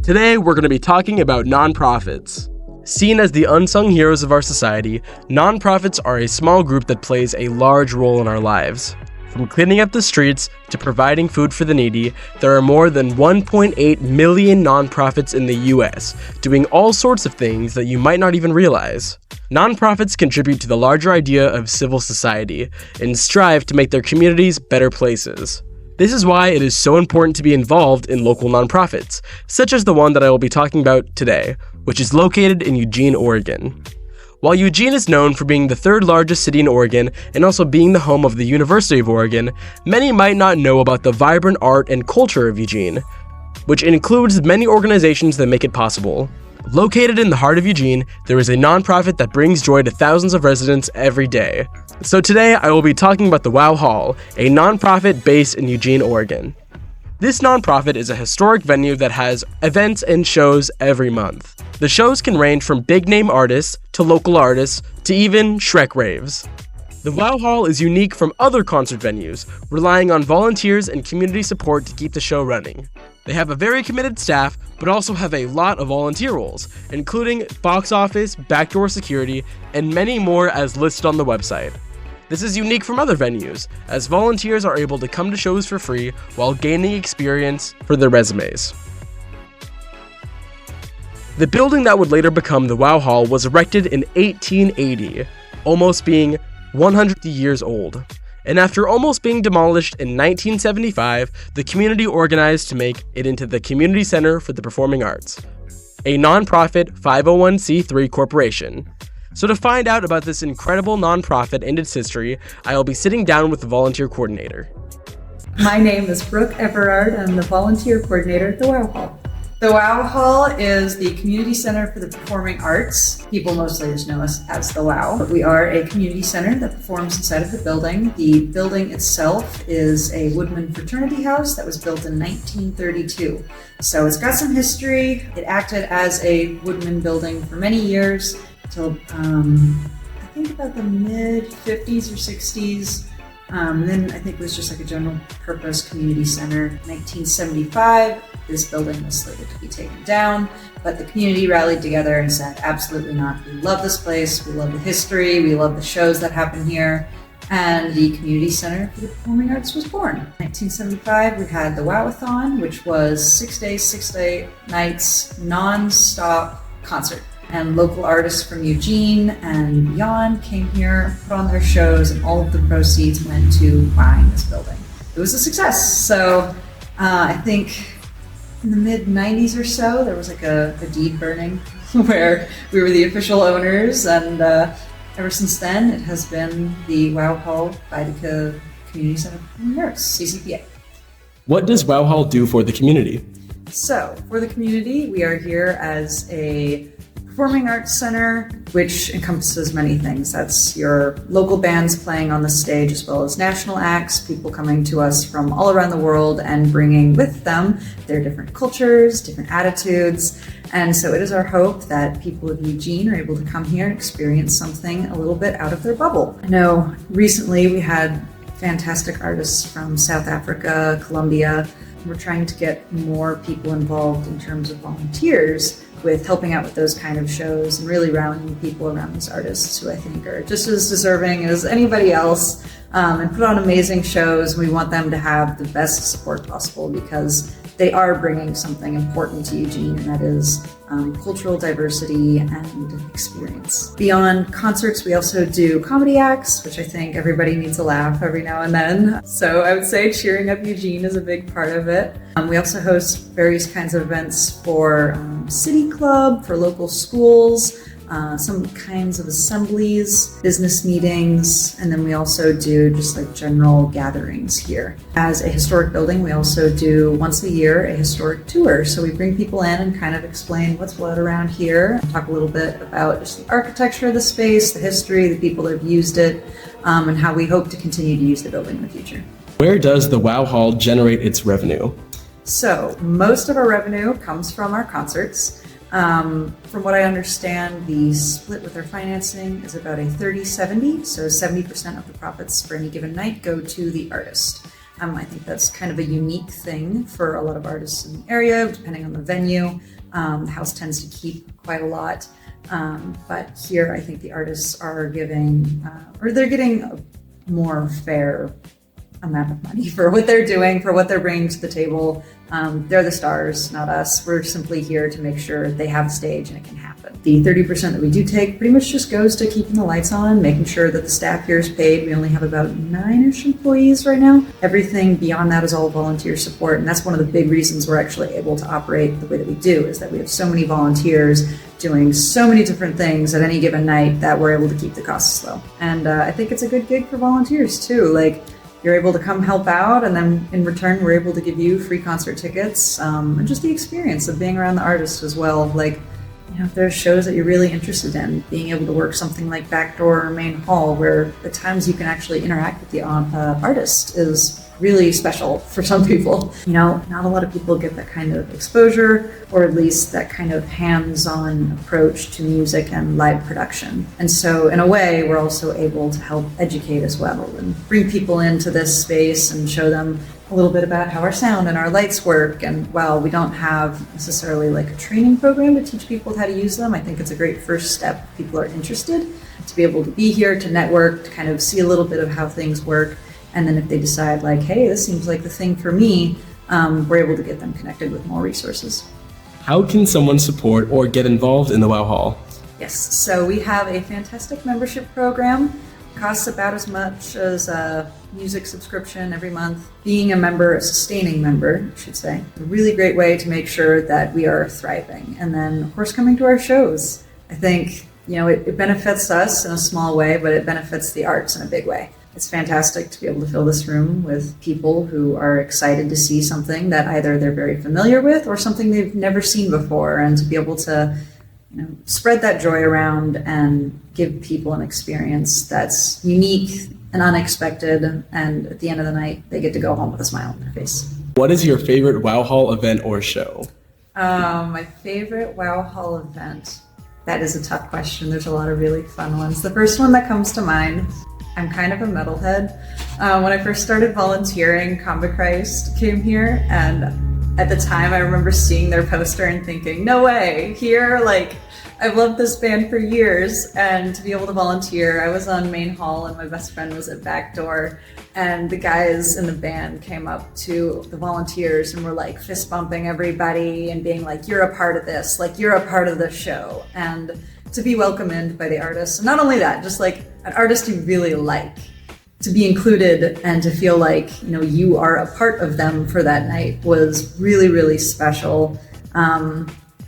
Today, we're going to be talking about nonprofits. Seen as the unsung heroes of our society, nonprofits are a small group that plays a large role in our lives. From cleaning up the streets to providing food for the needy, there are more than 1.8 million nonprofits in the US, doing all sorts of things that you might not even realize. Nonprofits contribute to the larger idea of civil society and strive to make their communities better places. This is why it is so important to be involved in local nonprofits, such as the one that I will be talking about today, which is located in Eugene, Oregon. While Eugene is known for being the third largest city in Oregon and also being the home of the University of Oregon, many might not know about the vibrant art and culture of Eugene, which includes many organizations that make it possible. Located in the heart of Eugene, there is a nonprofit that brings joy to thousands of residents every day. So today, I will be talking about the Wow Hall, a nonprofit based in Eugene, Oregon. This nonprofit is a historic venue that has events and shows every month. The shows can range from big-name artists to local artists to even Shrek raves. The Wow Hall is unique from other concert venues, relying on volunteers and community support to keep the show running. They have a very committed staff, but also have a lot of volunteer roles, including box office, backdoor security, and many more as listed on the website. This is unique from other venues, as volunteers are able to come to shows for free while gaining experience for their resumes. The building that would later become the Wow Hall was erected in 1880, almost being 100 years old. And after almost being demolished in 1975, the community organized to make it into the Community Center for the Performing Arts, a nonprofit 501c3 corporation. So to find out about this incredible nonprofit and its history, I will be sitting down with the volunteer coordinator. My name is Brooke Everard. I'm the volunteer coordinator at the Wow Hall. The Wow Hall is the Community Center for the Performing Arts. People mostly just know us as the Wow. But we are a community center that performs inside of the building. The building itself is a Woodman fraternity house that was built in 1932. So it's got some history. It acted as a Woodman building for many years until I think about the mid-50s or 60s. Then I think it was just like a general purpose community center. 1975, this building was slated to be taken down, but the community rallied together and said, absolutely not. We love this place. We love the history. We love the shows that happen here. And the Community Center for the Performing Arts was born. 1975, we had the Wowathon, which was 6 days, 6 nights, non-stop concert. And local artists from Eugene and beyond came here, put on their shows, and all of the proceeds went to buying this building. It was a success. So I think in the mid-90s or so, there was like a deed burning where we were the official owners. And ever since then, it has been the Wow Hall by the Community Center for Performing Arts, CCPA. What does Wow Hall do for the community? So for the community, we are here as a Performing Arts Center, which encompasses many things. That's your local bands playing on the stage, as well as national acts, people coming to us from all around the world and bringing with them their different cultures, different attitudes. And so it is our hope that people of Eugene are able to come here and experience something a little bit out of their bubble. I know recently we had fantastic artists from South Africa, Colombia. We're trying to get more people involved in terms of volunteers with helping out with those kind of shows and really rallying people around these artists who I think are just as deserving as anybody else, and put on amazing shows. We want them to have the best support possible because they are bringing something important to Eugene, and that is cultural diversity and experience. Beyond concerts, we also do comedy acts, which I think everybody needs a laugh every now and then. So I would say cheering up Eugene is a big part of it. We also host various kinds of events for City Club, for local schools, some kinds of assemblies, business meetings, and then we also do just like general gatherings here. As a historic building, we also do once a year a historic tour. So we bring people in and kind of explain what's what around here, talk a little bit about just the architecture of the space, the history, the people that have used it, and how we hope to continue to use the building in the future. Where does the Wow Hall generate its revenue? So most of our revenue comes from our concerts. From what I understand, the split with our financing is about a 30-70, so 70% of the profits for any given night go to the artist. I think that's kind of a unique thing for a lot of artists in the area, depending on the venue. The house tends to keep quite a lot. But here, I think the artists are giving, they're getting a more fair amount of money for what they're doing, for what they're bringing to the table. They're the stars, not us. We're simply here to make sure they have a stage and it can happen. The 30% that we do take pretty much just goes to keeping the lights on, making sure that the staff here is paid. We only have about 9-ish employees right now. Everything beyond that is all volunteer support, and that's one of the big reasons we're actually able to operate the way that we do, is that we have so many volunteers doing so many different things at any given night that we're able to keep the costs low. And I think it's a good gig for volunteers too. Like, you're able to come help out, and then in return, we're able to give you free concert tickets, and just the experience of being around the artists as well. Like, if there's shows that you're really interested in, being able to work something like Backdoor or Main Hall, where at times you can actually interact with the artist, is really special for some people. Not a lot of people get that kind of exposure, or at least that kind of hands-on approach to music and live production. And so in a way, we're also able to help educate as well and bring people into this space and show them a little bit about how our sound and our lights work. And while we don't have necessarily like a training program to teach people how to use them, I think it's a great first step if people are interested to be able to be here, to network, to kind of see a little bit of how things work. And then if they decide like, hey, this seems like the thing for me, we're able to get them connected with more resources. How can someone support or get involved in the WOW Hall? Yes, so we have a fantastic membership program. It costs about as much as a music subscription every month. Being a member, a sustaining member, I should say, a really great way to make sure that we are thriving. And then, of course, coming to our shows. I think, it benefits us in a small way, but it benefits the arts in a big way. It's fantastic to be able to fill this room with people who are excited to see something that either they're very familiar with or something they've never seen before, and to be able to spread that joy around and give people an experience that's unique and unexpected, and at the end of the night, they get to go home with a smile on their face. What is your favorite WOW Hall event or show? My favorite WOW Hall event? That is a tough question. There's a lot of really fun ones. The first one that comes to mind, I'm kind of a metalhead. When I first started volunteering, Combichrist came here, and at the time I remember seeing their poster and thinking, no way, here, like, I've loved this band for years, and to be able to volunteer, I was on Main Hall and my best friend was at Backdoor, and the guys in the band came up to the volunteers and were like fist bumping everybody and being like, you're a part of this, like you're a part of the show. And to be welcomed by the artists, and not only that, just like an artist you really like, to be included and to feel like, you are a part of them for that night was really, really special.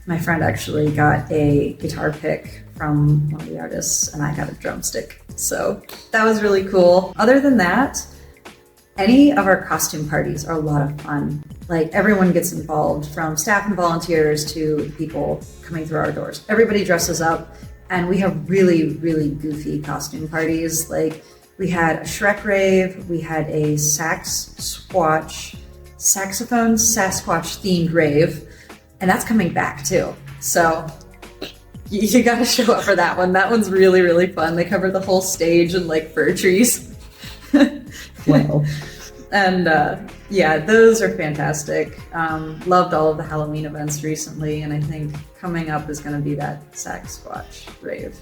My friend actually got a guitar pick from one of the artists, and I got a drumstick. So that was really cool. Other than that, any of our costume parties are a lot of fun. Like, everyone gets involved, from staff and volunteers to people coming through our doors. Everybody dresses up, and we have really, really goofy costume parties. Like, we had a Shrek rave, we had a saxophone Sasquatch themed rave, and that's coming back too. So you gotta show up for that one. That one's really, really fun. They cover the whole stage in like fir trees. Wow. And yeah, those are fantastic. Loved all of the Halloween events recently, and I think coming up is gonna be that Sasquatch rave.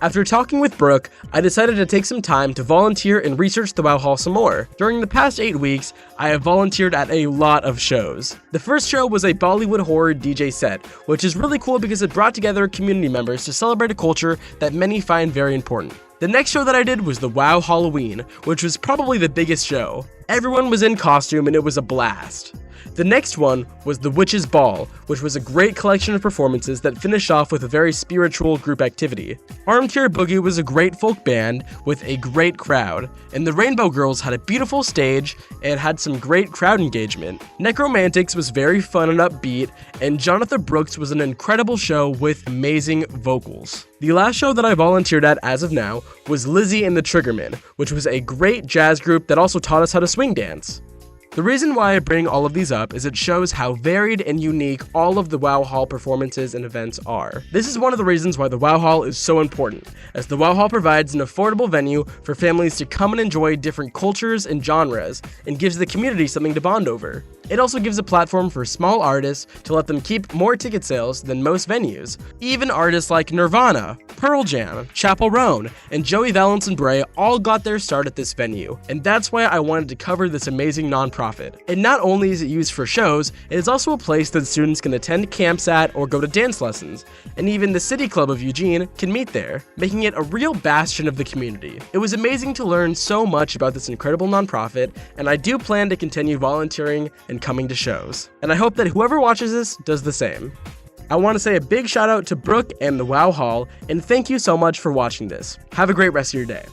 After talking with Brooke, I decided to take some time to volunteer and research the WOW Hall some more. During the past 8 weeks, I have volunteered at a lot of shows. The first show was a Bollywood horror DJ set, which is really cool because it brought together community members to celebrate a culture that many find very important. The next show that I did was the WOW Halloween, which was probably the biggest show. Everyone was in costume and it was a blast. The next one was the Witch's Ball, which was a great collection of performances that finished off with a very spiritual group activity. Armchair Boogie was a great folk band with a great crowd, and the Rainbow Girls had a beautiful stage and had some great crowd engagement. Necromantics was very fun and upbeat, and Jonathan Brooks was an incredible show with amazing vocals. The last show that I volunteered at as of now was Lizzie and the Triggermen, which was a great jazz group that also taught us how to swing dance. The reason why I bring all of these up is it shows how varied and unique all of the WoW Hall performances and events are. This is one of the reasons why the WoW Hall is so important, as the WoW Hall provides an affordable venue for families to come and enjoy different cultures and genres, and gives the community something to bond over. It also gives a platform for small artists to let them keep more ticket sales than most venues. Even artists like Nirvana, Pearl Jam, Chappell Roan, and Joey Valence Bray all got their start at this venue, and that's why I wanted to cover this amazing nonprofit. And not only is it used for shows, it is also a place that students can attend camps at or go to dance lessons, and even the City Club of Eugene can meet there, making it a real bastion of the community. It was amazing to learn so much about this incredible nonprofit, and I do plan to continue volunteering and coming to shows. And I hope that whoever watches this does the same. I want to say a big shout out to Brooke and the WoW Hall, and thank you so much for watching this. Have a great rest of your day.